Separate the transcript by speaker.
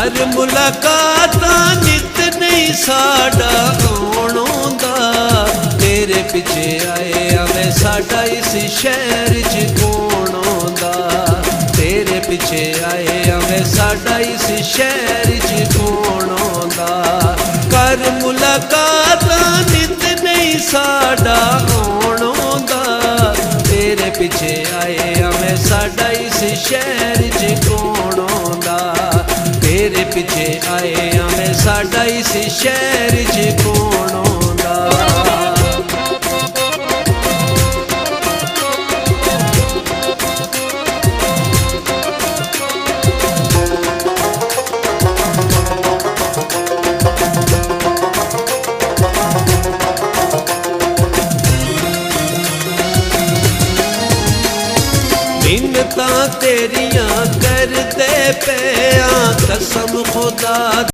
Speaker 1: कर मुलाकातां नित नहीं साडा आउणों दा तेरे पिछे आए आवे साडा इस शहर च कौन आउंदा तेरे पिछे आए आवे साडा इस शहर च कौन आउंदा कर मुलाकातां नित नहीं साडा आउणों दा तेरे पिछे आए आवे साडा इस शहर च कौन आउंदा तेरे पिछे आए हमें साडा इस शहर च कौन आउंदा मिन्नतां तेरियां करदे पे कसम खुदा